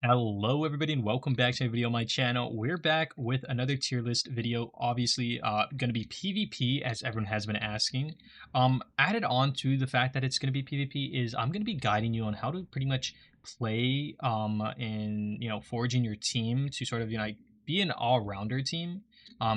Hello everybody and welcome back to a video on my channel. We're back with another tier list video, obviously going to be PvP as everyone has been asking. Added on to the fact that it's going to be PvP is I'm going to be guiding you on how to pretty much play in, forging your team to sort of, like, be an all-rounder team.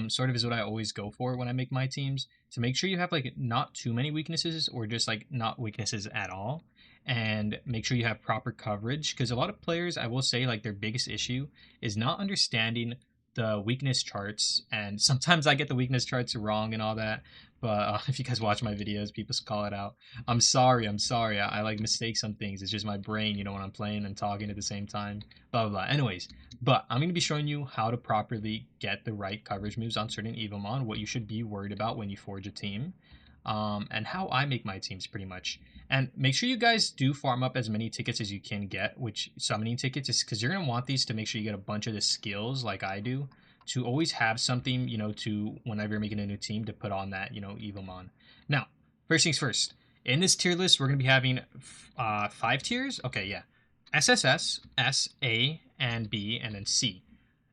Sort of is what I always go for when I make my teams, to make sure you have like not too many weaknesses or just like not weaknesses at all, and make sure you have proper coverage, because a lot of players, I will say, like, their biggest issue is not understanding the weakness charts, and sometimes I get the weakness charts wrong and all that. But if you guys watch my videos, people call it out. I'm sorry, I like mistake some things. It's just my brain, when I'm playing and talking at the same time, blah blah blah. Anyways, but I'm going to be showing you how to properly get the right coverage moves on certain Evomon, what you should be worried about when you forge a team, and how I make my teams pretty much. And make sure you guys do farm up as many tickets as you can get, which summoning tickets is, because you're going to want these to make sure you get a bunch of the skills like I do, to always have something, to whenever you're making a new team to put on that, Evomon. Now, first things first, in this tier list, we're going to be having 5 tiers. Okay, yeah. SSS, S, A, and B, and then C.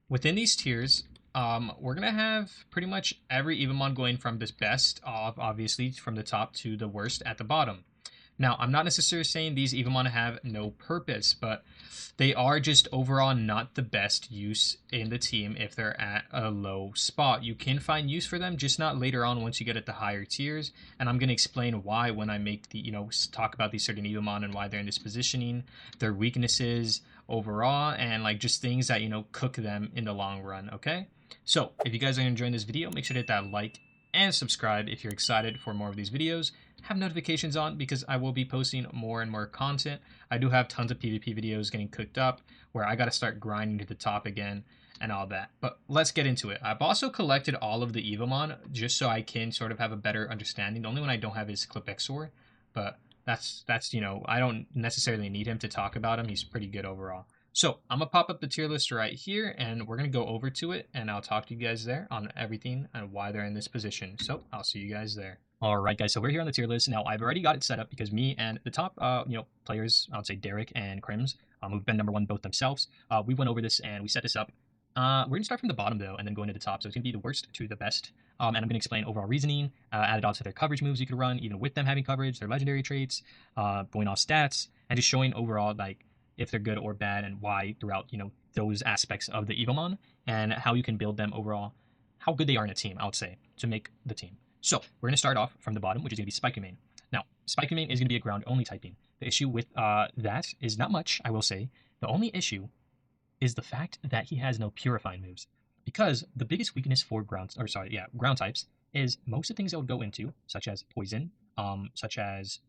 Within these tiers, we're gonna have pretty much every Evomon going from this best, obviously, from the top to the worst at the bottom. Now, I'm not necessarily saying these Evomon have no purpose, but they are just overall not the best use in the team if they're at a low spot. You can find use for them, just not later on once you get at the higher tiers. And I'm going to explain why when I make the, talk about these certain Evomon and why they're in this positioning, their weaknesses overall, and like just things that, cook them in the long run, okay? So if you guys are enjoying this video, make sure to hit that like and subscribe if you're excited for more of these videos. Have notifications on because I will be posting more and more content. I do have tons of PvP videos getting cooked up where I got to start grinding to the top again and all that. But let's get into it. I've also collected all of the Evomon just so I can sort of have a better understanding. The only one I don't have is Clipexor, but that's I don't necessarily need him to talk about him. He's pretty good overall. So I'm gonna pop up the tier list right here, and we're gonna go over to it, and I'll talk to you guys there on everything and why they're in this position. So I'll see you guys there. All right, guys. So we're here on the tier list now. I've already got it set up because me and the top, players, I would say Derek and Crims, who've been number one both themselves. We went over this and we set this up. We're gonna start from the bottom though, and then go into the top. So it's gonna be the worst to the best. And I'm gonna explain overall reasoning, added on to their coverage moves you could run, even with them having coverage, their legendary traits, going off stats, and just showing overall like if they're good or bad and why throughout those aspects of the Evomon, and how you can build them overall, how good they are in a team, I would say, to make the team. So we're going to start off from the bottom, which is going to be Spike-Humane. Now, Spike-Humane is going to be a ground-only typing. The issue with that is not much, I will say. The only issue is the fact that he has no purifying moves, because the biggest weakness for ground types is most of the things that would go into, such as poison, such as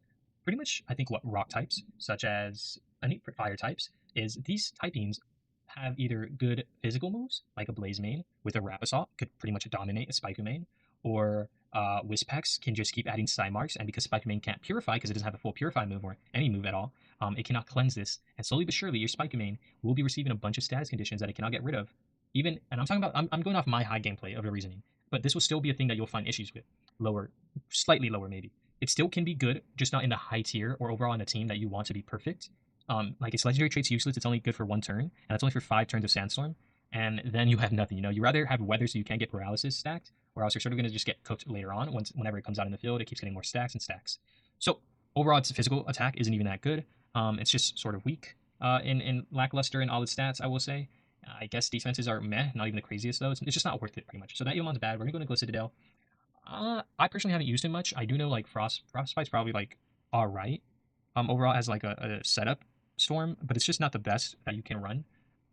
pretty much I think what rock types, such as any fire types, is these typings have either good physical moves like a Blaze Mane with a Rap Assault could pretty much dominate a Spike-Humane, or Wispex can just keep adding Psy marks, and because Spike-Humane can't purify because it doesn't have a full purify move or any move at all, it cannot cleanse this, and slowly but surely your Spike-Humane will be receiving a bunch of status conditions that it cannot get rid of. Even, and I'm talking about, I'm going off my high gameplay of the reasoning, but this will still be a thing that you'll find issues with. Lower, slightly lower maybe. It still can be good, just not in the high tier or overall in a team that you want to be perfect. Like its legendary trait's useless, it's only good for 1 turn, and that's only for 5 turns of Sandstorm, and then you have nothing. You rather have weather so you can't get paralysis stacked, or else you're sort of going to just get cooked later on. Whenever it comes out in the field, it keeps getting more stacks and stacks. So overall, its physical attack isn't even that good. It's just sort of weak in lackluster in all its stats, I will say. I guess defenses are meh, not even the craziest though. It's just not worth it pretty much. So that Evomon's bad. We're gonna go into Citadel. I personally haven't used him much. I do know like Frostbite's probably like all right. Overall as like a setup storm, but it's just not the best that you can run.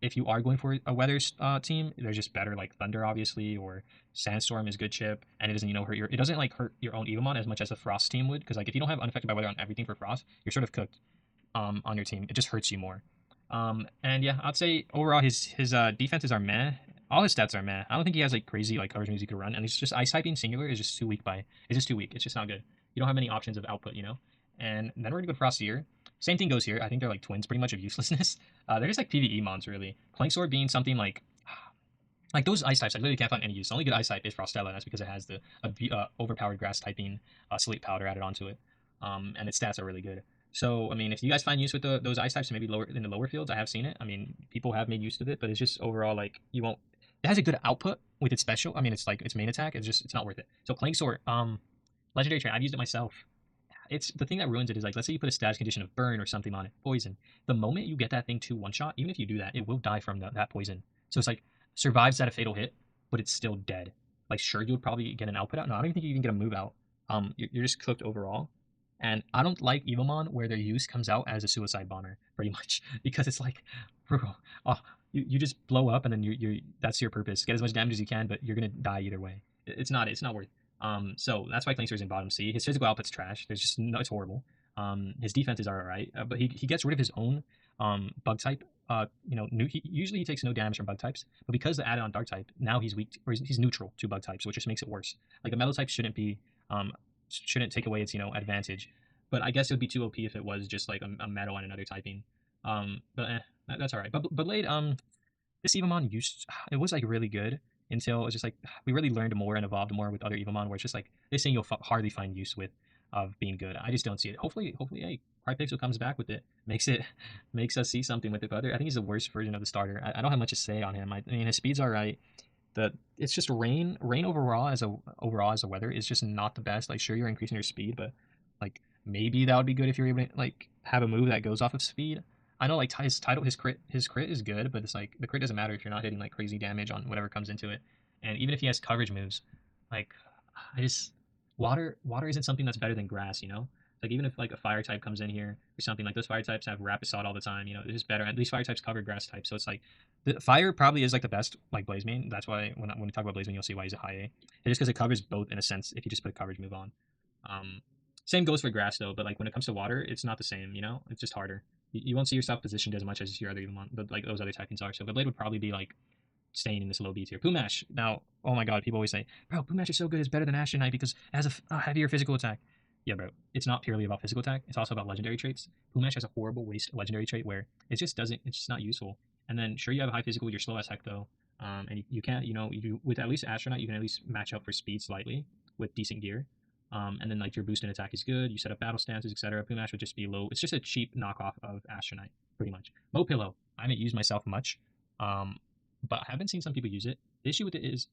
If you are going for a weather team, there's just better like Thunder obviously, or Sandstorm is good chip, and it doesn't it doesn't like hurt your own Evomon as much as a Frost team would, because like if you don't have unaffected by weather on everything for Frost, you're sort of cooked on your team. It just hurts you more. And yeah, I'd say overall his defenses are meh. All his stats are meh. I don't think he has like crazy like coverage moves he could run, and he's just ice typing singular is just too weak it's just too weak. It's just not good. You don't have many options of output, And then we're gonna go Frostier. Same thing goes here. I think they're like twins pretty much of uselessness. They're just like PvE mons really. Plank Sword being something like those ice types I literally can't find any use. The only good ice type is Frostella, and that's because it has the overpowered grass typing Slate Powder added onto it. And its stats are really good. So I mean, if you guys find use with those ice types, maybe lower in the lower fields, I have seen it. I mean, people have made use of it, but it's just overall like you won't. It has a good output with its special. I mean, it's like its main attack. It's not worth it. So Clank Sword, legendary trait. I've used it myself. It's the thing that ruins it is like, let's say you put a status condition of burn or something on it, poison. The moment you get that thing to one shot, even if you do that, it will die from that poison. So it's like survives that a fatal hit, but it's still dead. Like sure, you would probably get an output out. No, I don't even think you even get a move out. You're just cooked overall. And I don't like Evomon where their use comes out as a suicide bomber, pretty much, because it's like, bro, oh, you just blow up and then you're that's your purpose. Get as much damage as you can, but you're gonna die either way. It's not worth. So that's why Klingster's in bottom C. His physical output's trash. There's just no, it's horrible. His defense is alright, but he gets rid of his own bug type. Usually he takes no damage from bug types, but because the added on dark type, now he's weak or he's neutral to bug types, which just makes it worse. Like the metal type shouldn't take away its advantage, but I guess it would be too OP if it was just like a metal and another typing. That's alright. But Blade, this Evomon used it was like really good until it's just like we really learned more and evolved more with other Evomon, where it's just like this thing you'll hardly find use with of being good. I just don't see it. Hopefully, hey, Crypixel comes back with it, makes us see something with it. But I think he's the worst version of the starter. I don't have much to say on him. I mean, his speed's alright. It's just rain overall as a weather is just not the best. Like sure you're increasing your speed, but like maybe that would be good if you're able to like have a move that goes off of speed. I know like his crit is good, but it's like the crit doesn't matter if you're not hitting like crazy damage on whatever comes into it. And even if he has coverage moves, like I just water isn't something that's better than grass, you know? Like even if like a fire type comes in here or something, like those fire types have rapid assault all the time, you know, it's just better. At least fire types cover grass types. So it's like the fire probably is like the best like blaze main. That's why when you talk about blaze main, you'll see why he's a high A. It's just because it covers both in a sense if you just put a coverage move on. Um, Same goes for grass though, but like when it comes to water, it's not the same. You know, it's just harder. You won't see yourself positioned as much as your other one, but like those other typings are. So the blade would probably be like staying in this low B tier. Pumash. Now, oh my god, people always say, bro, Pumash is so good, it's better than Asher Knight because it has a heavier physical attack. Yeah, bro, it's not purely about physical attack. It's also about legendary traits. Pumash has a horrible waste legendary trait where it's just not useful. And then sure you have a high physical, you're slow as heck though. And you can't, with at least Astronaut, you can at least match up for speed slightly with decent gear. And then like your boost and attack is good. You set up battle stances, etc. Pumash would just be low. It's just a cheap knockoff of Astronaut, pretty much. Mo Pillow. I haven't used myself much, but I haven't seen some people use it. The issue with it is,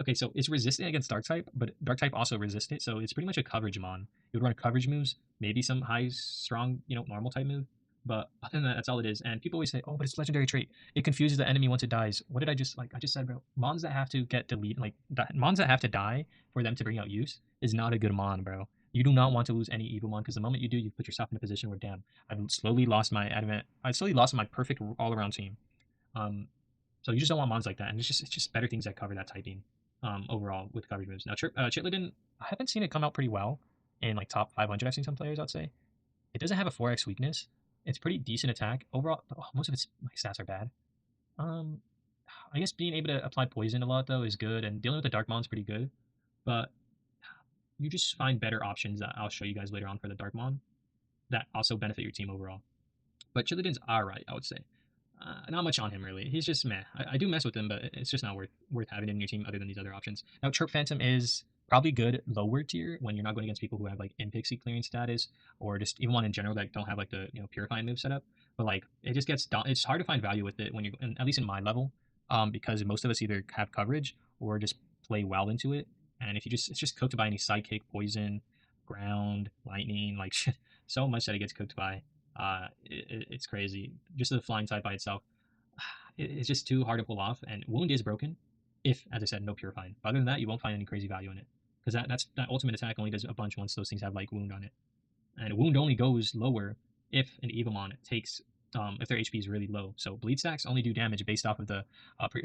okay, so it's resistant against Dark type, but Dark type also resists it, so it's pretty much a coverage mon. You would run coverage moves, maybe some high, strong, normal type move, but other than that, that's all it is. And people always say, oh, but it's legendary trait. It confuses the enemy once it dies. What did I just like? I just said, bro, mons that have to get deleted, like mons that have to die for them to bring out use is not a good mon, bro. You do not want to lose any evil mon because the moment you do, you put yourself in a position where, damn, I've slowly lost my advent. I slowly lost my perfect all-around team. So you just don't want mons like that, and it's just better things that cover that typing. Overall with coverage moves. Now, Chitlin, I haven't seen it come out pretty well in like top 500. I've seen some players, I'd say. It doesn't have a 4x weakness. It's pretty decent attack. Overall, most of its stats are bad. I guess being able to apply poison a lot, though, is good, and dealing with the Dark Mon is pretty good. But you just find better options that I'll show you guys later on for the Dark Mon that also benefit your team overall. But Chillidan's alright, I would say. Not much on him really. He's just meh. I do mess with him, but it's just not worth having in your team other than these other options. Now, Chirp Phantom is probably good lower tier when you're not going against people who have like in-pixie clearing status or just even one in general that don't have like the purifying move set up. But like it just gets it's hard to find value with it when you're at least in my level, because most of us either have coverage or just play well into it. And if it's just cooked by any sidekick, poison, ground, lightning, like so much that it gets cooked by. It's crazy. Just the flying type by itself, it's just too hard to pull off. And wound is broken, if, as I said, no purifying. But other than that, you won't find any crazy value in it, because that ultimate attack only does a bunch once those things have like wound on it, and wound only goes lower if an Evomon takes if their HP is really low. So bleed stacks only do damage based off of the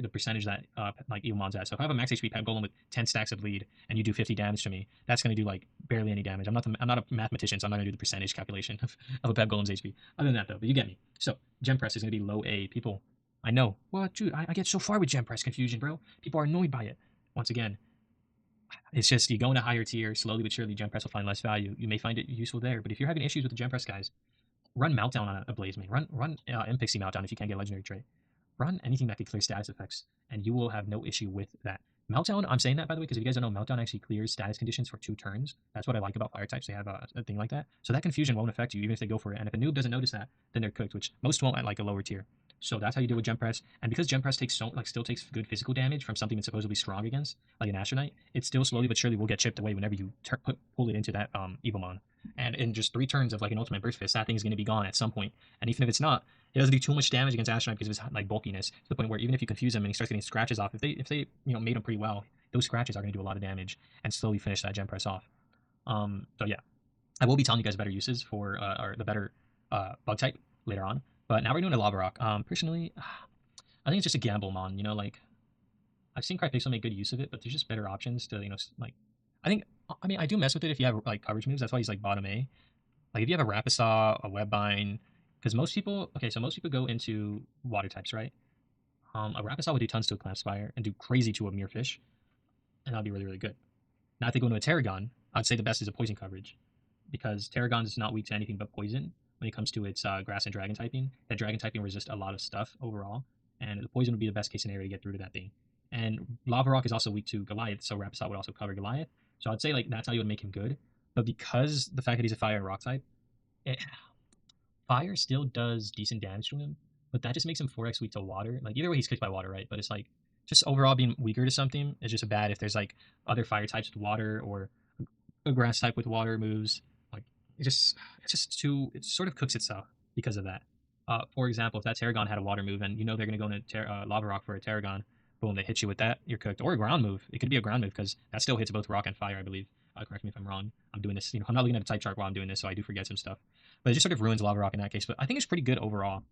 percentage that like Evomon's at. So if I have a max HP pet golem with 10 stacks of bleed and you do 50 damage to me, that's going to do like barely any damage. I'm not a mathematician, so I'm not going to do the percentage calculation of a pet golem's HP. Other than that though, but you get me. So gem press is going to be low A. People, I know. Well, dude, I get so far with gem press confusion, bro. People are annoyed by it. Once again, it's just you go in a higher tier, slowly but surely gem press will find less value. You may find it useful there, but if you're having issues with the gem press guys, run Meltdown on a Blaze main. Run Impixie Meltdown if you can't get a legendary trait. Run anything that could clear status effects, and you will have no issue with that. Meltdown, I'm saying that by the way, because if you guys don't know, Meltdown actually clears status conditions for 2 turns. That's what I like about fire types. They have a thing like that. So that confusion won't affect you, even if they go for it. And if a noob doesn't notice that, then they're cooked, which most won't at like a lower tier. So that's how you deal with Gem Press. And because Gem Press takes still takes good physical damage from something it's supposedly strong against, like an Astronite, it still slowly but surely will get chipped away whenever you pull it into that Evomon. And in just 3 turns of like an ultimate burst fist, that thing's gonna be gone at some point. And even if it's not, it doesn't do too much damage against Astronaut because of his like bulkiness, to the point where even if you confuse him and he starts getting scratches off, if they made him pretty well, those scratches are going to do a lot of damage and slowly finish that Gem Press off. So yeah, I will be telling you guys better uses for or the better bug type later on. But now we're doing a Lava Rock. Personally, I think it's just a gamble mon. Like I've seen Crypixel make good use of it, but there's just better options to like. I do mess with it if you have like coverage moves. That's why he's like bottom A. Like if you have a Rapisaw, a Webbind, because most people go into water types, right? A Rapisaw would do tons to a Clamp Spire and do crazy to a Muirfish, and that'd be really, really good. Now if they go into a Tarragon, I'd say the best is a poison coverage, because Tarragon is not weak to anything but poison when it comes to its grass and dragon typing. That dragon typing resists a lot of stuff overall, and the poison would be the best case scenario to get through to that thing. And Lava Rock is also weak to Goliath, so Rapisaw would also cover Goliath. So I'd say like that's how you would make him good. But because the fact that he's a fire and rock type, fire still does decent damage to him, but that just makes him 4x weak to water. Like either way, he's kicked by water, right? But it's like just overall being weaker to something is just bad if there's like other fire types with water or a grass type with water moves. Like it sort of cooks itself because of that. For example, if that Tarragon had a water move and they're gonna go into Lava Rock for a Tarragon, boom, they hit you with that, you're cooked. Or a ground move. It could be a ground move because that still hits both rock and fire, I believe. Correct me if I'm wrong. I'm doing this, I'm not looking at a type chart while I'm doing this, so I do forget some stuff. But it just sort of ruins Lava Rock in that case. But I think it's pretty good overall.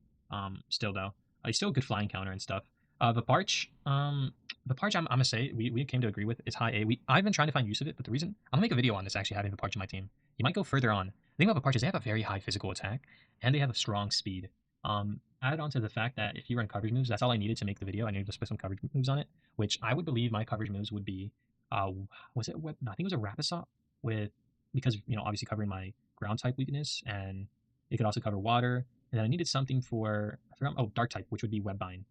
Still though, it's still a good flying counter and stuff. The Parch, I'm gonna say we came to agree with is high A. I've been trying to find use of it, but the reason I'm gonna make a video on this actually having the Parch in my team. You might go further on. The thing about the Parch is they have a very high physical attack and they have a strong speed. Added on to the fact that if you run coverage moves, that's all I needed to make the video. I needed to put some coverage moves on it, which I would believe my coverage moves would be, was it what? I think it was a Rapisaw with, because obviously covering my ground type weakness, and it could also cover water. And then I needed something for, I forgot, dark type, which would be Webbind.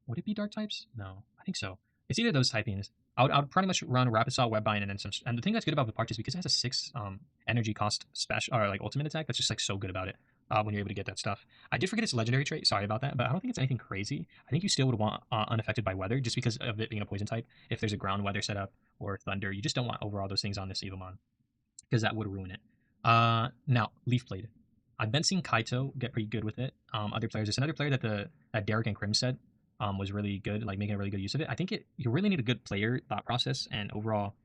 Would it be dark types? No, I think so. It's either those typings. I would pretty much run Rapisaw, Webbind, and then some. And the thing that's good about the Parch is because it has a 6 energy cost special or like ultimate attack. That's just like so good about it. When you're able to get that stuff. I did forget its legendary trait. Sorry about that, but I don't think it's anything crazy. I think you still would want unaffected by weather just because of it being a poison type. If there's a ground weather setup or thunder, you just don't want overall those things on this Evomon because that would ruin it. Now Leaf Blade. I've been seeing Kaito get pretty good with it. Other players. There's another player that Derek and Krim said was really good, like making a really good use of it. I think you really need a good player thought process and overall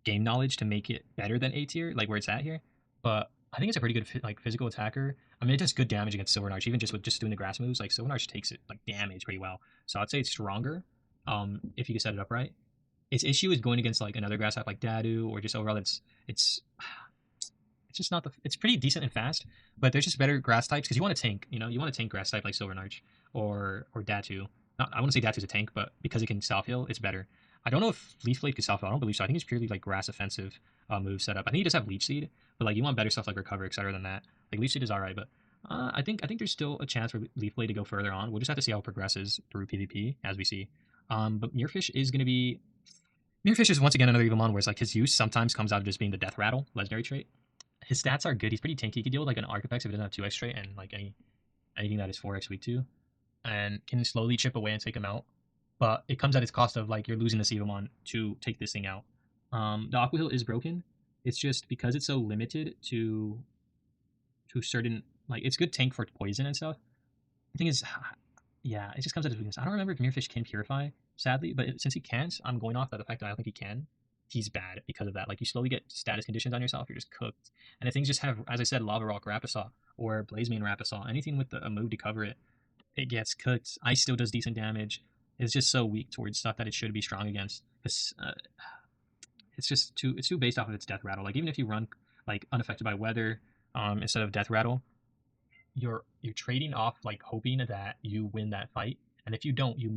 game knowledge to make it better than A tier, like where it's at here. But I think it's a pretty good physical attacker. I mean, it does good damage against Silver Arch, even just with doing the grass moves. Like Silver Arch takes it like damage pretty well. So I'd say it's stronger. If you can set it up right. Its issue is going against like another grass type like Dadu, or just overall it's just not it's pretty decent and fast, but there's just better grass types because you want to tank. You want to tank grass type like Silver Arch or Datu. I wouldn't say Datu's a tank, but because it can self heal, it's better. I don't know if Leaf Blade could self heal. I don't believe so. I think it's purely like grass offensive move setup. I think he does have Leech Seed, but like you want better stuff like Recover, etc. than that. Like Leech Seed is alright, but I think there's still a chance for Leaf Blade to go further on. We'll just have to see how it progresses through PvP as we see. But Muirfish is going to be. Muirfish is once again another Evomon where it's like his use sometimes comes out of just being the Death Rattle legendary trait. His stats are good. He's pretty tanky. He can deal with like an Archiplex if it doesn't have 2x trait and like anything that is 4x weak to, and can slowly chip away and take him out. But it comes at its cost of like you're losing this Evomon to take this thing out. The Aqua Hill is broken. It's just because it's so limited to certain, like it's good tank for poison and stuff. The thing is, yeah, it just comes at its weakness. I don't remember if Muirfish can purify, sadly, but since he can't, I'm going off of the fact that I don't think he can. He's bad because of that. Like you slowly get status conditions on yourself, you're just cooked. And if things just have, as I said, Lava Rock Rapisaw or Blazemane Rapisaw, anything with a move to cover it, it gets cooked. Ice still does decent damage. It's just so weak towards stuff that it should be strong against. It's just too based off of its Death Rattle. Like even if you run like unaffected by weather instead of Death Rattle, you're trading off like hoping that you win that fight. And if you don't, you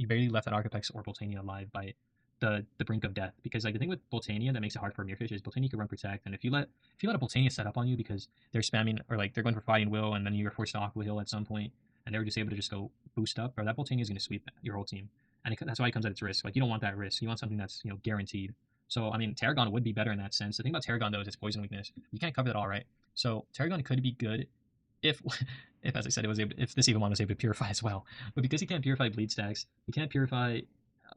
barely left that Archiplex or Boltania alive by the brink of death. Because like the thing with Boltania that makes it hard for Muirfish is Boltania can run protect, and if you let a Boltania set up on you because they're spamming or like they're going for fighting will, and then you're forced to Aqua Hill at some point, and they're just able to just go boost up, or that Boltania is going to sweep your whole team. and that's why it comes at its risk. Like you don't want that risk. You want something that's guaranteed. So I mean, Tarragon would be better in that sense. The thing about Tarragon though is its poison weakness. You can't cover that all, right? So Tarragon could be good if, if as I said, if this Evomon was able to purify as well. But because he can't purify bleed stacks, he can't purify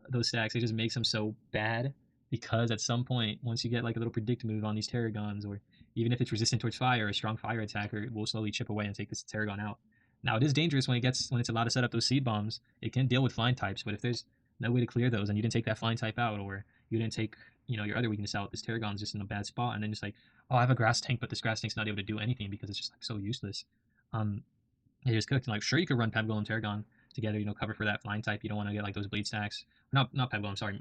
those stacks. It just makes him so bad. Because at some point, once you get like a little predict move on these Tarragons, or even if it's resistant towards fire, a strong fire attacker will slowly chip away and take this Tarragon out. Now it is dangerous when it's allowed to set up those seed bombs. It can deal with flying types, but if there's no way to clear those and you didn't take that flying type out, or you didn't take your other weakness out, this Tarragon's just in a bad spot, and then just like, oh, I have a grass tank, but this grass tank's not able to do anything because it's just like so useless. It just cooked. And like, sure, you could run Pebble and Tarragon together, cover for that flying type. You don't want to get like those bleed stacks. Not Pebble, I'm sorry,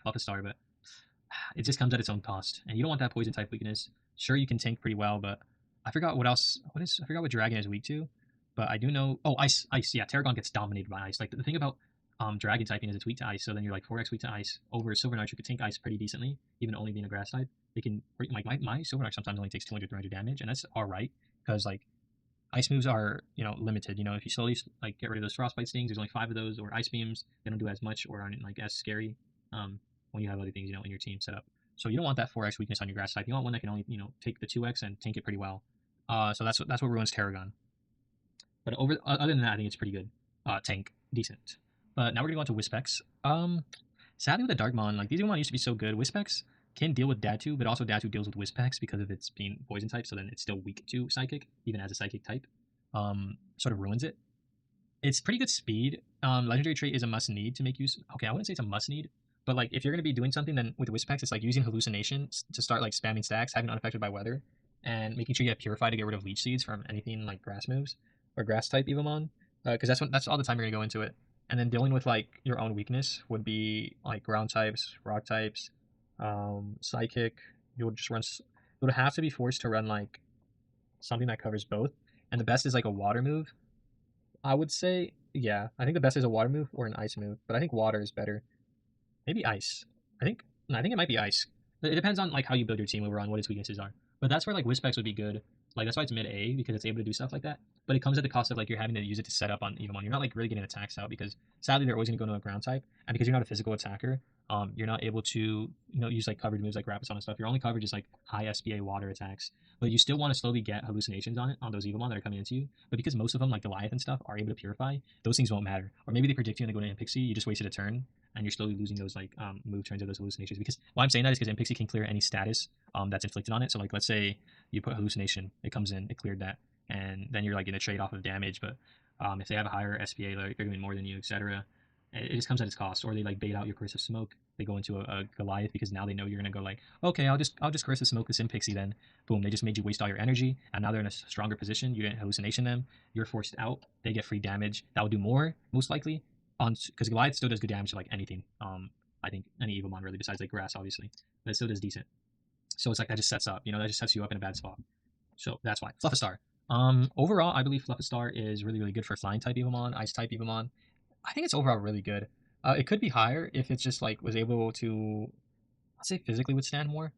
Fluffastar, but it just comes at its own cost, and you don't want that poison type weakness. Sure, you can tank pretty well, but I forgot what else. I forgot what Dragon is weak to, but I do know. Oh, ice. Yeah, Tarragon gets dominated by ice. Like the thing about Dragon typing is it's weak to ice, so then you're like 4x weak to ice. Over Silver Knight, you could tank ice pretty decently, even only being a grass type. They can like my Silver Knight sometimes only takes 200, 300 damage, and that's all right because like ice moves are limited. If you slowly like get rid of those frostbite stings, there's only 5 of those, or ice beams. They don't do as much or aren't like as scary. When you have other things in your team set up. So you don't want that 4x weakness on your grass type. You want one that can only take the 2x and tank it pretty well. So that's what ruins Tarragon. But other than that, I think it's pretty good. Tank decent. But now we're gonna go on to Wispex. Sadly with the Darkmon, like these Evomon used to be so good. Wispex can deal with Datu, but also Datu deals with Wispex because of its being poison type. So then it's still weak to Psychic, even as a Psychic type. Sort of ruins it. It's pretty good speed. Legendary trait is a must need to make use. Okay, I wouldn't say it's a must need. But like, if you're gonna be doing something, then with Wispex, it's like using hallucination to start like spamming stacks, having unaffected by weather, and making sure you have Purify to get rid of leech seeds from anything like grass moves or grass type Evomon, because that's all the time you're gonna go into it. And then dealing with like your own weakness would be like ground types, rock types, psychic. You'll just run. You'll have to be forced to run like something that covers both. And the best is like a water move. I would say, yeah, I think the best is a water move or an ice move, but I think water is better. Maybe ice. I think it might be ice. It depends on like how you build your team over on what its weaknesses are. But that's where like Wispex would be good. Like that's why it's mid A, because it's able to do stuff like that. But it comes at the cost of like you're having to use it to set up on Evomon. You're not like really getting attacks out because sadly they're always gonna go into a ground type. And because you're not a physical attacker, you're not able to use like coverage moves like Rapids and stuff. Your only coverage is like high SBA water attacks. But you still want to slowly get hallucinations on those Evomon that are coming into you. But because most of them, like Goliath and stuff, are able to purify, those things won't matter. Or maybe they predict you and they go to Pixie, you just wasted a turn, and you're slowly losing those like move turns of those hallucinations. Because why I'm saying that is because Pixie can clear any status that's inflicted on it. So like let's say you put hallucination, it comes in, it cleared that, and then you're like in a trade off of damage. But if they have a higher SPA, like they're doing more than you, etc., it just comes at its cost. Or they like bait out your Curse of Smoke. They go into a Goliath because now they know you're gonna go like, okay, I'll just Curse of Smoke this Pixie then. Boom, they just made you waste all your energy, and now they're in a stronger position. You didn't hallucination them. You're forced out. They get free damage. That will do more most likely on because Goliath still does good damage to like anything. I think any Evomon really besides like grass obviously, but it still does decent. So it's like that just sets up, that just sets you up in a bad spot. So that's why Fluffastar. Overall, I believe Fluffastar is really good for flying type Evomon, ice type Evomon. I think it's overall really good. It could be higher if it's just like was able to, let's say, physically withstand more.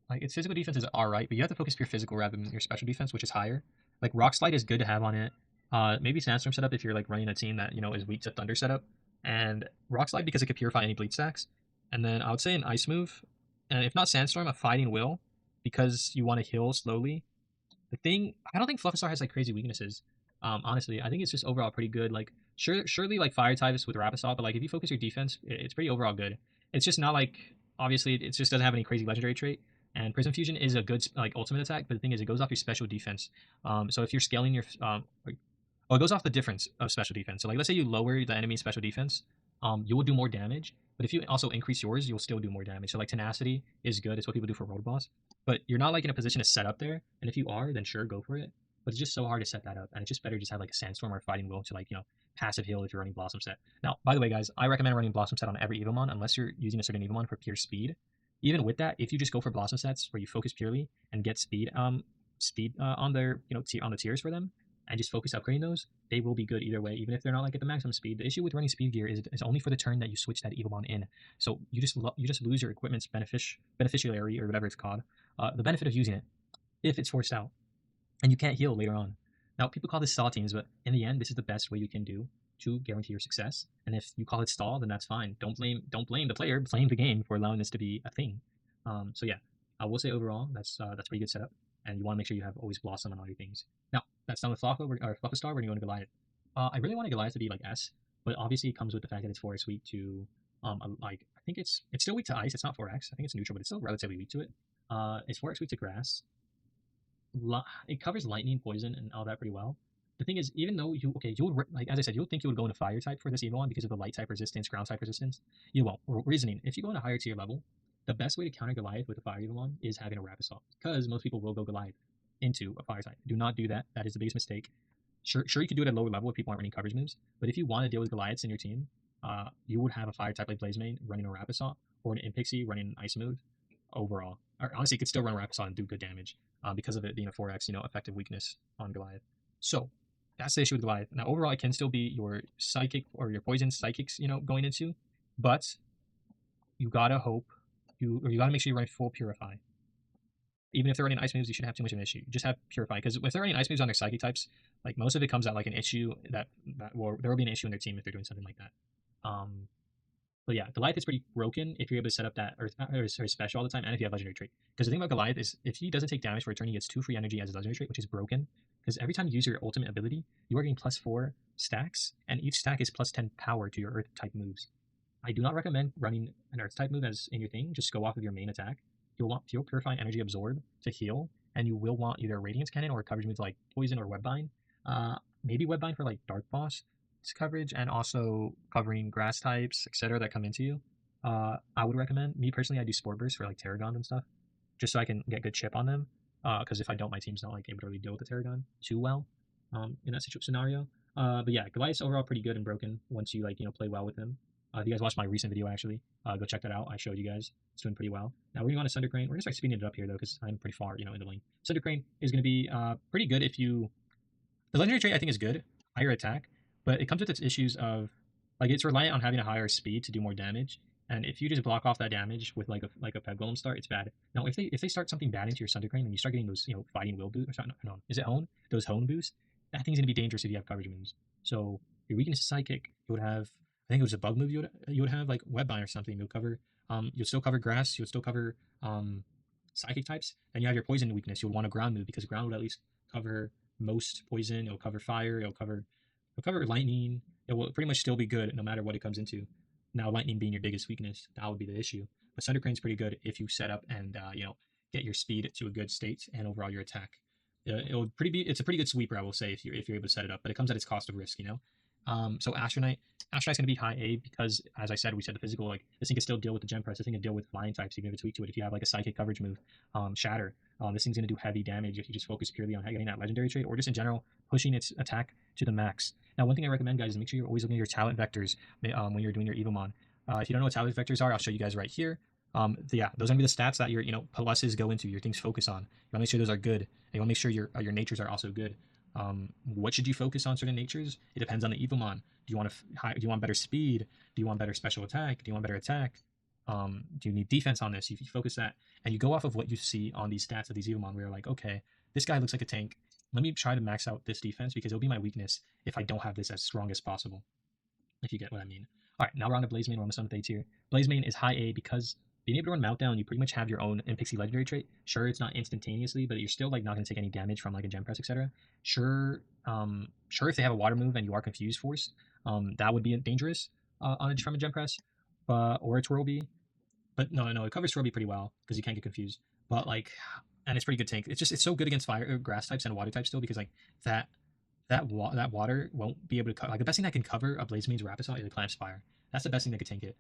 Like its physical defense is alright, but you have to focus your physical rather than your special defense, which is higher. Like Rock Slide is good to have on it. Maybe Sandstorm setup if you're like running a team that is weak to Thunder setup, and Rock Slide because it could purify any bleed stacks. And then I would say an Ice move, and if not Sandstorm, a Fighting Will, because you want to heal slowly. I don't think Fluffastar has like crazy weaknesses. Honestly, I think it's just overall pretty good. Like surely like fire types with Rapid Assault, but like if you focus your defense, it's pretty overall good. It's just not like obviously it just doesn't have any crazy legendary trait. And Prism Fusion is a good like ultimate attack, but the thing is it goes off your special defense. So if you're scaling your it goes off the difference of special defense. So like let's say you lower the enemy's special defense, you will do more damage. But if you also increase yours, you'll still do more damage. So like tenacity is good. It's what people do for road boss. But you're not like in a position to set up there. And if you are, then sure, go for it. But it's just so hard to set that up. And it's just better to just have like a Sandstorm or a Fighting Will to like, passive heal if you're running Blossom Set. Now, by the way, guys, I recommend running Blossom Set on every Evomon unless you're using a certain Evomon for pure speed. Even with that, if you just go for Blossom Sets where you focus purely and get speed on their, on the tiers for them, and just focus upgrading those, they will be good either way, even if they're not like at the maximum speed. The issue with running speed gear is it's only for the turn that you switch that Evomon in. So you just lose your equipment's beneficiary or whatever it's called, the benefit of using it if it's forced out, and you can't heal later on. Now people call this saw teams, but in the end, this is the best way you can do to guarantee your success. And if you call it stall, then that's fine. Don't blame the player, blame the game for allowing this to be a thing. So yeah, I will say overall that's pretty good setup, and you want to make sure you have always Blossom on all your things. Now that's done with Flocko or Fluffastar. We're going to go to Goliath. I really want Goliath to be like S, but obviously it comes with the fact that it's forest weak to like I think it's still weak to ice. It's not 4x. I think it's neutral, but it's still relatively weak to it. It's 4x weak to grass. It covers lightning, poison, and all that pretty well. The thing is, even though you would like as I said, you would think you would go into fire type for this Evomon because of the light type resistance, ground type resistance. You won't. Reasoning: if you go in a higher tier level, the best way to counter Goliath with a fire Evomon is having a Rapid Assault, because most people will go Goliath into a fire type. Do not do that. That is the biggest mistake. Sure, you could do it at lower level if people aren't running coverage moves, but if you want to deal with Goliaths in your team, you would have a fire type like Blazemane running a Rapid Assault, or an Impixie running an Ice move overall. Or honestly, you could still run a Rapid Assault and do good damage because of it being a 4x, effective weakness on Goliath. So that's the issue with Goliath. Now, overall, it can still be your psychic or your poison psychics, going into, but you gotta hope you gotta make sure you run full Purify. Even if they're running ice moves, you shouldn't have too much of an issue. You just have Purify, because if they're running ice moves on their psychic types, like most of it comes out like an issue there will be an issue in their team if they're doing something like that. But yeah, Goliath is pretty broken if you're able to set up that Earth or special all the time, and if you have legendary trait. Because the thing about Goliath is if he doesn't take damage for a turn, he gets 2 free energy as a legendary trait, which is broken. Because every time you use your ultimate ability, you are getting +4 stacks, and each stack is +10 power to your Earth type moves. I do not recommend running an Earth type move as in your thing. Just go off of your main attack. You'll want Purify, Energy Absorb to heal, and you will want either a Radiance Cannon or coverage moves like Poison or Webbind. Maybe Webbind for like Dark Boss coverage, and also covering grass types, etc. that come into you. I would recommend, me personally, I do Sport Burst for like Tarragons and stuff, just so I can get good chip on them. Because if I don't, my team's not like able to really deal with the Tarragon too well in that scenario. But yeah, Goliath's overall pretty good and broken once you play well with him. If you guys watched my recent video, actually, go check that out. I showed you guys. It's doing pretty well. Now we're going to go on to Sunder Crane. We're going to start speeding it up here, though, because I'm pretty far, in the lane. Sunder Crane is going to be pretty good if you... The legendary trait, I think, is good. Higher attack. But it comes with its issues of... Like, it's reliant on having a higher speed to do more damage. And if you just block off that damage with, like a Peg Golem start, it's bad. Now, if they start something bad into your Sunder Crane and you start getting those, Fighting Will boost... No, is it Hone? Those Hone boosts? That thing's going to be dangerous if you have coverage moves. So, your weakness is Psychic. You would have... I think it was a bug move you would have, like Webbind or something. You'll cover, you'll still cover grass. You'll still cover psychic types. And you have your poison weakness. You'll want a ground move, because ground would at least cover most poison. It'll cover fire. It'll cover lightning. It will pretty much still be good no matter what it comes into. Now, lightning being your biggest weakness, that would be the issue. But Sunder Crane's pretty good if you set up and get your speed to a good state and overall your attack. It's a pretty good sweeper, I will say, if you're able to set it up. But it comes at its cost of risk, So Astronite's going to be high A because, as I said, we said the physical, like, this thing can still deal with the gem press. This thing can deal with flying types, even if it's weak to it. If you have like a psychic coverage move, Shatter, this thing's going to do heavy damage if you just focus purely on getting that legendary trait, or just in general pushing its attack to the max. Now, one thing I recommend, guys, is make sure you're always looking at your talent vectors when you're doing your Evomon. If you don't know what talent vectors are, I'll show you guys right here. Yeah, those are gonna be the stats that your pluses go into, your things focus on. You wanna make sure those are good. And you wanna make sure your natures are also good. What should you focus on certain natures? It depends on the Evomon. Do you want better speed? Do you want better special attack? Do you want better attack? Do you need defense on this? If you focus that, and you go off of what you see on these stats of these Evomon, where you're like, okay, this guy looks like a tank. Let me try to max out this defense, because it'll be my weakness if I don't have this as strong as possible. If you get what I mean. All right, now we're on to Blazemane. We're almost done with A tier. Blazemane is high A because being able to run Meltdown, you pretty much have your own Impixie legendary trait. Sure, it's not instantaneously, but you're still like not going to take any damage from like a gem press, etc. Sure, if they have a water move and you are confused force, that would be dangerous from a gem press, or a Twirl Bee. But no, it covers Twirl Bee pretty well because you can't get confused. But like, and it's pretty good tank. It's so good against fire, grass types and water types still, because like that water won't be able to cover. Like, the best thing that can cover a Blazemane's Rapid Assault is a Clamp Spire. That's the best thing that could tank it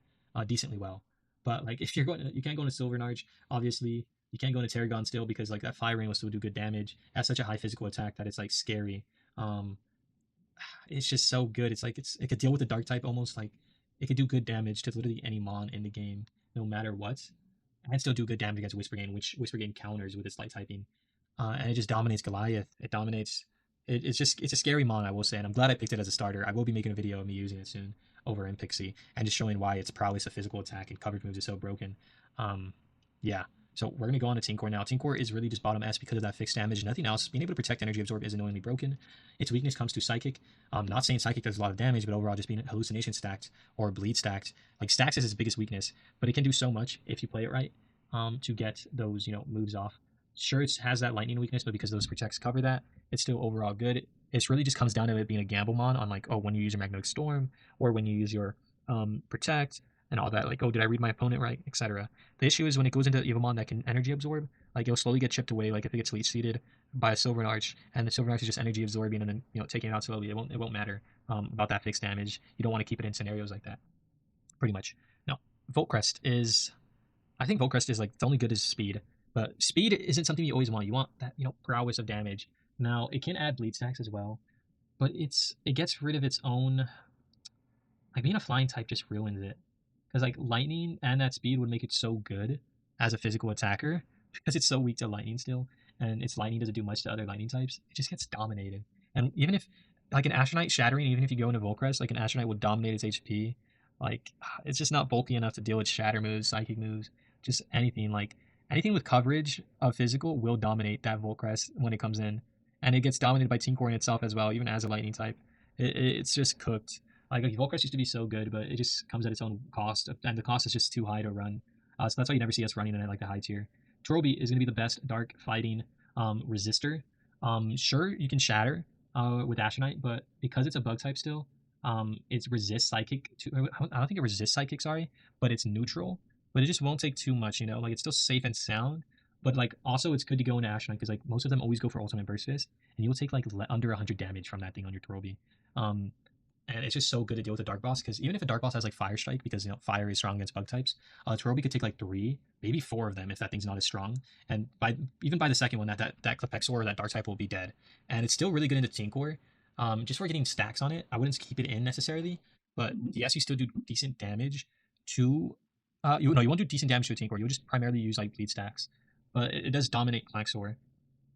decently well. But like, if you can't go into Silver Narge, obviously. You can't go into Tarragon still, because like that Fire Rain will still do good damage. It has such a high physical attack that it's like scary. It's just so good. It's like it could deal with the Dark type almost. Like, it could do good damage to literally any Mon in the game, no matter what, and still do good damage against Whisper Game, which Whisper Game counters with its light typing. And it just dominates Goliath. It dominates. It's a scary Mon, I will say, and I'm glad I picked it as a starter. I will be making a video of me using it soon over in Pixie, and just showing why its prowess of physical attack and coverage moves is so broken. Yeah. So we're going to go on to Team Core now. Team Core is really just bottom S because of that fixed damage, nothing else. Being able to protect energy absorb is annoyingly broken. Its weakness comes to Psychic. Not saying Psychic does a lot of damage, but overall just being hallucination stacked or bleed stacked. Like stacks is its biggest weakness, but it can do so much if you play it right to get those moves off. Sure, it has that lightning weakness, but because those protects cover that, it's still overall good. It really just comes down to it being a gamble mon on like, oh, when you use your Magnetic Storm or when you use your protect and all that. Like, oh, did I read my opponent right, etc. The issue is when it goes into Evomon that can energy absorb, like it'll slowly get chipped away. Like if it gets leech seeded by a Silver Arch, and the Silver Arch is just energy absorbing and then taking it out slowly, it won't matter about that fixed damage. You don't want to keep it in scenarios like that. Pretty much. No, Voltcrest is. I think Voltcrest is like it's only good as speed, but speed isn't something you always want. You want that prowess of damage. Now it can add bleed stacks as well, but it gets rid of its own. Like being a flying type just ruins it. Because like lightning and that speed would make it so good as a physical attacker because it's so weak to lightning still, and its lightning doesn't do much to other lightning types. It just gets dominated. And even if like an Astronite shattering, even if you go into Volcrest, like an Astronite will dominate its HP. Like it's just not bulky enough to deal with shatter moves, psychic moves, just anything. Like anything with coverage of physical will dominate that Volcrest when it comes in, and it gets dominated by Team Core in itself as well, even as a lightning type. It's just cooked. Like Volcrest used to be so good, but it just comes at its own cost, and the cost is just too high to run. So that's why you never see us running in it like the high tier. Torobi is going to be the best dark fighting resistor. Sure, you can shatter with Astronite, but because it's a bug type still, it's resist psychic. I don't think it resists psychic, sorry, but it's neutral. But it just won't take too much, like it's still safe and sound. But like also it's good to go into Astronite because like most of them always go for ultimate burst fist, and you'll take like under 100 damage from that thing on your Torobi. And it's just so good to deal with a dark boss because even if a dark boss has like fire strike, because fire is strong against bug types, Torobi could take like 3, maybe 4 of them if that thing's not as strong. And even by the second one, that Klepexor or that dark type will be dead. And it's still really good into Team Core. Just for getting stacks on it, I wouldn't keep it in necessarily, but yes, you still do decent damage to. You won't do decent damage to a Team Core. You'll just primarily use like bleed stacks, but it does dominate Klepexor,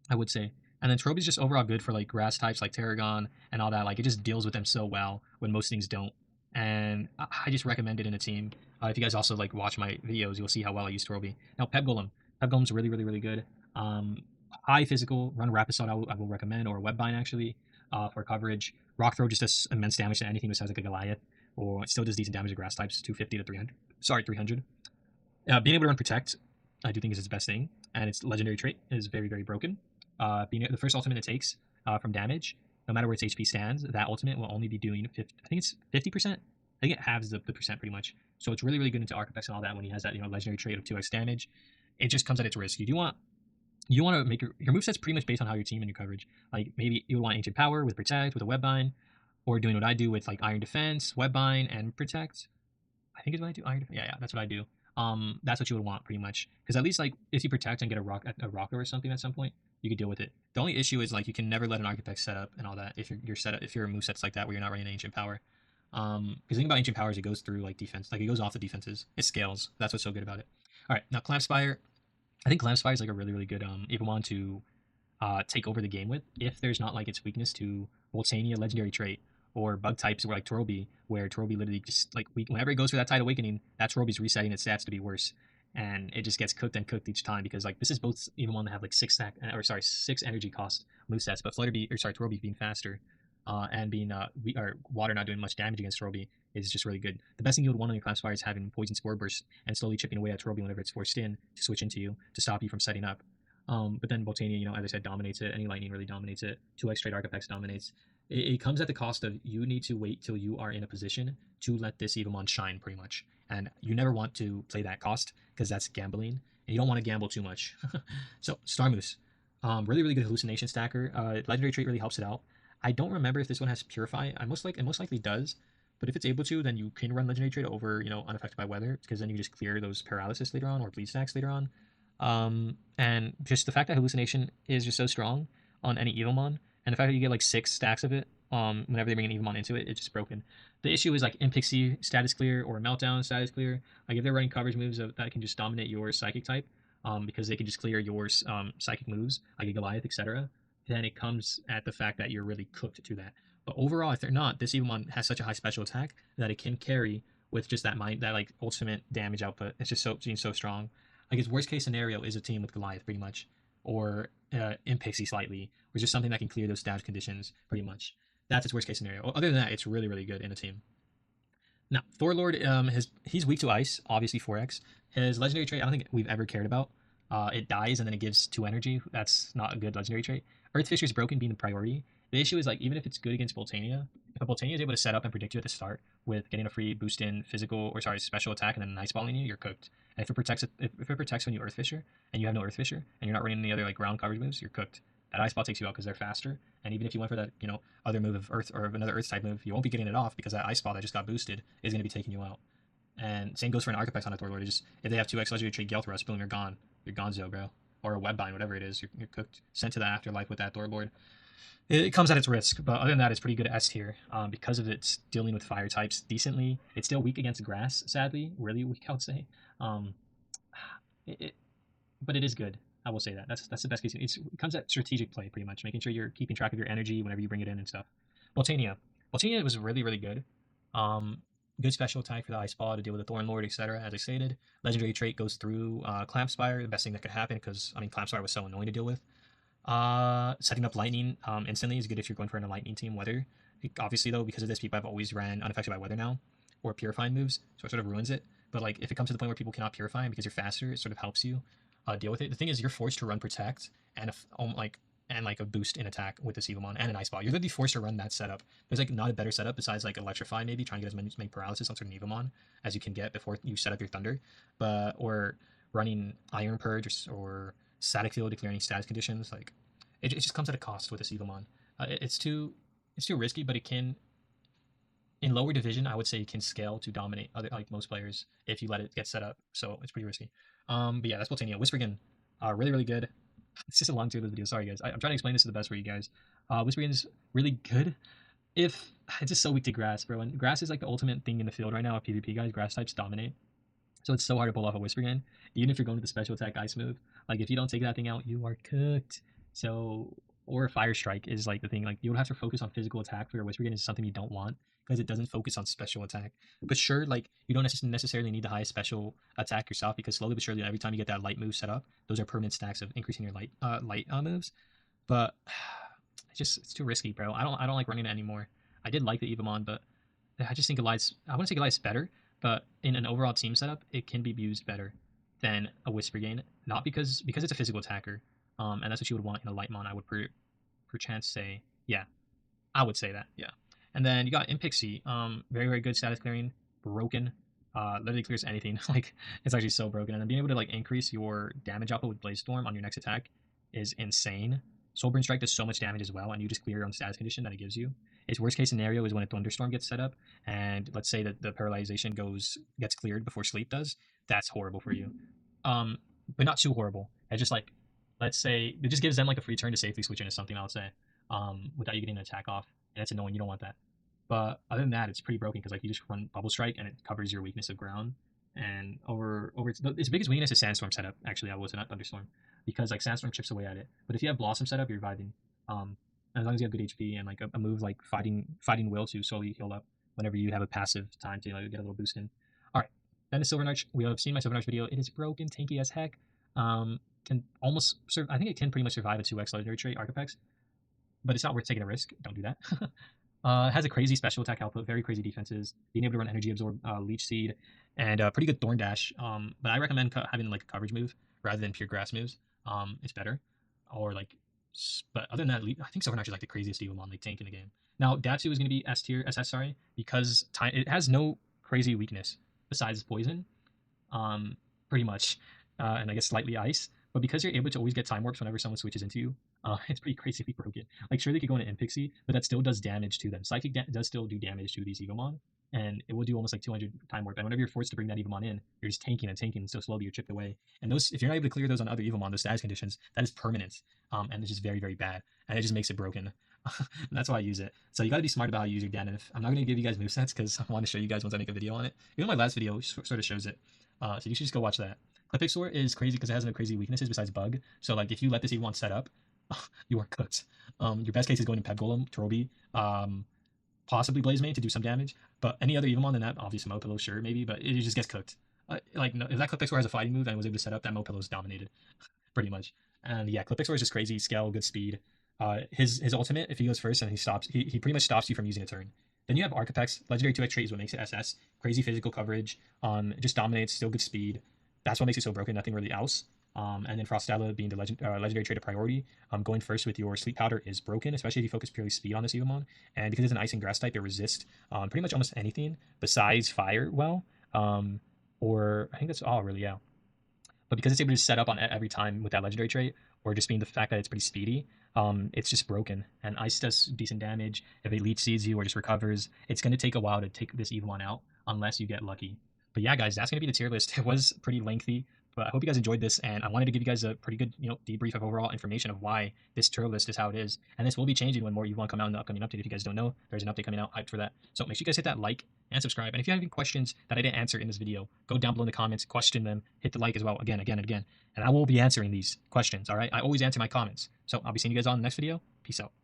I would say. And then Torobi's just overall good for like grass types like Tarragon and all that. Like it just deals with them so well when most things don't. And I just recommend it in a team. If you guys also like watch my videos, you'll see how well I use Torobi. Now Pep Golem. Pep Golem's really, really, really good. High physical, run Rapid Assault I will recommend, or Webbind actually, for coverage. Rock Throw just does immense damage to anything besides like a Goliath, or it still does decent damage to grass types, 250 to 300. Sorry, 300. Being able to run Protect, I do think is its best thing, and its legendary trait is very, very broken. Being the first ultimate it takes from damage, no matter where its HP stands, that ultimate will only be doing 50, I think it's 50%. I think it halves the percent pretty much. So it's really, really good into Architects and all that when he has that legendary trait of 2x damage. It just comes at its risk. You want to make your moveset's pretty much based on how your team and your coverage. Like maybe you want Ancient Power with Protect, with a Webbind, or doing what I do with like Iron Defense, Webbind, and Protect. I think is what I do. Iron Defense. Yeah, that's what I do. That's what you would want pretty much, because at least like if you protect and get a rocker or something at some point, you could deal with it. The only issue is like you can never let an architect set up and all that if you're set up, if your movesets like that where you're not running Ancient Power. Because the thing about Ancient Power is it goes through like defense, like it goes off the defenses. It scales. That's what's so good about it. All right, now Clamp Spire. I think Clamp Spire is like a really, really good Evomon to take over the game with if there's not like its weakness to Voltania legendary trait, or bug types where like Torobi, where Torobi literally just like whenever it goes for that Tide Awakening, that Torobi's resetting its stats to be worse, and it just gets cooked and cooked each time because like this is both even one that have like 6 energy cost movesets, but Torobi being faster, and being water not doing much damage against Torobi is just really good. The best thing you would want on your Clamp Spire is having Poison Spore Burst and slowly chipping away at Torobi whenever it's forced in to switch into you to stop you from setting up. But then Voltania, as I said, dominates it. Any lightning really dominates it. 2x straight Architects dominates. It comes at the cost of you need to wait till you are in a position to let this Evomon shine, pretty much. And you never want to play that cost because that's gambling, and you don't want to gamble too much. So Starmoose, really, really good hallucination stacker. Legendary trait really helps it out. I don't remember if this one has Purify. It most likely does. But if it's able to, then you can run legendary trait over, unaffected by weather, because then you just clear those paralysis later on or bleed stacks later on. And just the fact that hallucination is just so strong on any Evomon, and the fact that you get like 6 stacks of it whenever they bring an Evomon into it, it's just broken. The issue is like Impixie status clear or Meltdown status clear. Like if they're running coverage moves that can just dominate your psychic type, because they can just clear your psychic moves like a Goliath, etc., then it comes at the fact that you're really cooked to that. But overall, if they're not, this Evomon has such a high special attack that it can carry with just that like ultimate damage output. It's just so strong. Like his worst case scenario is a team with Goliath, pretty much, or Impixie slightly, or just something that can clear those stab conditions, pretty much. That's its worst case scenario. Other than that, it's really, really good in a team. Now, Thorlord, he's weak to ice, obviously 4x. His legendary trait, I don't think we've ever cared about. It dies and then it gives 2 energy. That's not a good legendary trait. Earth Fisher is broken, being the priority. The issue is, like, even if it's good against Boltania, if a Boltania is able to set up and predict you at the start with getting a free boost in physical, or sorry, special attack and then an ice ball in you, you're cooked. And if it protects when you Earth Fisher and you have no Earth Fisher and you're not running any other like ground coverage moves, you're cooked. That ice ball takes you out because they're faster. And even if you went for that, other move of Earth or another Earth type move, you won't be getting it off because that ice ball that just got boosted is going to be taking you out. And same goes for an Archepex on a Thorlord. If they have 2x legendary trait Gale Thrust, boom, you're gone. You're gonzo, bro. Or a Webbind, whatever it is. You're cooked. Sent to the afterlife with that Thorlord. It comes at its risk, but other than that, it's pretty good S tier because of its dealing with fire types decently. It's still weak against grass, sadly. Really weak, I would say. But it is good. I will say that. That's the best case. It comes at strategic play, pretty much, making sure you're keeping track of your energy whenever you bring it in and stuff. Boltania was really, really good. Good special attack for the Ice Ball to deal with the Thorn Lord, etc. As I stated, legendary trait goes through Clamp Spire, the best thing that could happen because Clamp Spire was so annoying to deal with. Setting up lightning instantly is good if you're going for a lightning team weather. Obviously, though, because of this, people have always ran unaffected by weather now, or purifying moves, so it sort of ruins it. But like, if it comes to the point where people cannot purify because you're faster, it sort of helps you deal with it. The thing is, you're forced to run protect and a boost in attack with this Evomon and an ice ball. You're literally forced to run that setup. There's like not a better setup besides like electrify, maybe trying to get as many paralysis on certain Evomon as you can get before you set up your thunder, or running iron purge or static field to clear any status conditions. Like it just comes at a cost with this Evomon. It's too risky, but it can. In lower division, I would say it can scale to dominate other like most players if you let it get set up. So it's pretty risky. But yeah, that's Boltania. Whisperkin, really, really good. It's just a long tier list video. Sorry guys. I'm trying to explain this to the best for you guys. Whisperkin is really good. If it's just so weak to grass, bro. And grass is like the ultimate thing in the field right now. Of PvP guys, grass types dominate. So it's so hard to pull off a Whisperkin, even if you're going to the special attack ice move. Like if you don't take that thing out, you are cooked. So or Fire Strike is like the thing. Like you would have to focus on physical attack for your Whisperkin is something you don't want because it doesn't focus on special attack. But sure, like you don't necessarily need the highest special attack yourself because slowly but surely, every time you get that light move set up, those are permanent stacks of increasing your light moves. But it's too risky, bro. I don't like running it anymore. I did like the Evomon, but I just think Goliath's. I wouldn't say Goliath's better, but in an overall team setup, it can be used better than a Whisperkin. Not because it's a physical attacker, and that's what you would want in a Lightmon. I would perchance say, yeah, I would say that, yeah. And then you got Impixie, very, very good status clearing, broken, literally clears anything. Like it's actually so broken. And then being able to like increase your damage output with Blaze Storm on your next attack is insane. Soulburn Strike does so much damage as well, and you just clear your own status condition that it gives you. Its worst case scenario is when a Thunderstorm gets set up, and let's say that the paralyzation gets cleared before sleep does. That's horrible for you, but not too horrible. It's just like, let's say it just gives them like a free turn to safely switch into something. I would say, without you getting an attack off, and it's annoying. You don't want that. But other than that, it's pretty broken because like you just run Bubble Strike and it covers your weakness of ground. And over its biggest weakness is Sandstorm setup. Actually, I was not Thunderstorm because like Sandstorm chips away at it. But if you have Blossom setup, you're vibing. As long as you have good HP and like a move like fighting will to slowly heal up whenever you have a passive time to like get a little boost in. All right, then the Silver Arch. We have seen my Silver Arch video. It is broken, tanky as heck. Can almost I think it can pretty much survive a 2x legendary trait Archepex, but it's not worth taking a risk. Don't do that. It has a crazy special attack output, very crazy defenses, being able to run Energy Absorb, Leech Seed, and pretty good Thorn Dash. But I recommend having like a coverage move rather than pure grass moves. It's better. Or like, but other than that, I think Silver Arch is like the craziest Evomon like tank in the game. Now Datsu is going to be S tier, SS sorry, because it has no crazy weakness besides poison, pretty much, and I guess slightly ice. But because you're able to always get time warps whenever someone switches into you, it's pretty crazily broken. Like, sure, they could go into Impixie, but that still does damage to them. Psychic does still do damage to these Evomon, and it will do almost like 200 time warp. And whenever you're forced to bring that Evomon in, you're just tanking and so slowly you're chipped away. And those, if you're not able to clear those on other Evomon, those status conditions, that is permanent, and it's just very, very bad. And it just makes it broken. And that's why I use it. So you got to be smart about how you use your Dan. And I'm not going to give you guys movesets because I want to show you guys once I make a video on it. Even my last video sort of shows it. So you should just go watch that. Clipixor is crazy because it has no crazy weaknesses besides bug. So like if you let this Evomon set up, you are cooked. Your best case is going to Peb Golem, Torby, possibly Blaze Mane to do some damage. But any other Evomon than that, obviously Mopilo, sure, maybe, but it just gets cooked. Like, no, if that Clip has a fighting move and was able to set up, that Mo Pillow's dominated pretty much. And yeah, Clip is just crazy scale, good speed. His ultimate, if he goes first and he pretty much stops you from using a turn. Then you have Arcapex, legendary 2x trait is what makes it SS. Crazy physical coverage, just dominates, still good speed. That's what makes it so broken, nothing really else. And then Frostella being the legendary trait of priority, going first with your Sleep Powder is broken, especially if you focus purely speed on this Evomon. And because it's an ice and grass type, it resists pretty much almost anything besides fire well. Or I think that's all really, yeah. But because it's able to set up on every time with that legendary trait, or just being the fact that it's pretty speedy, it's just broken. And ice does decent damage. If it leech seeds you or just recovers, it's going to take a while to take this Evomon out unless you get lucky. But yeah, guys, that's going to be the tier list. It was pretty lengthy, but I hope you guys enjoyed this, and I wanted to give you guys a pretty good, debrief of overall information of why this tier list is how it is. And this will be changing when more Evomon come out in the upcoming update. If you guys don't know, there's an update coming out. Hyped for that. So make sure you guys hit that like and subscribe. And if you have any questions that I didn't answer in this video, go down below in the comments, question them, hit the like as well, again, again, and again. And I will be answering these questions, all right? I always answer my comments. So I'll be seeing you guys on the next video. Peace out.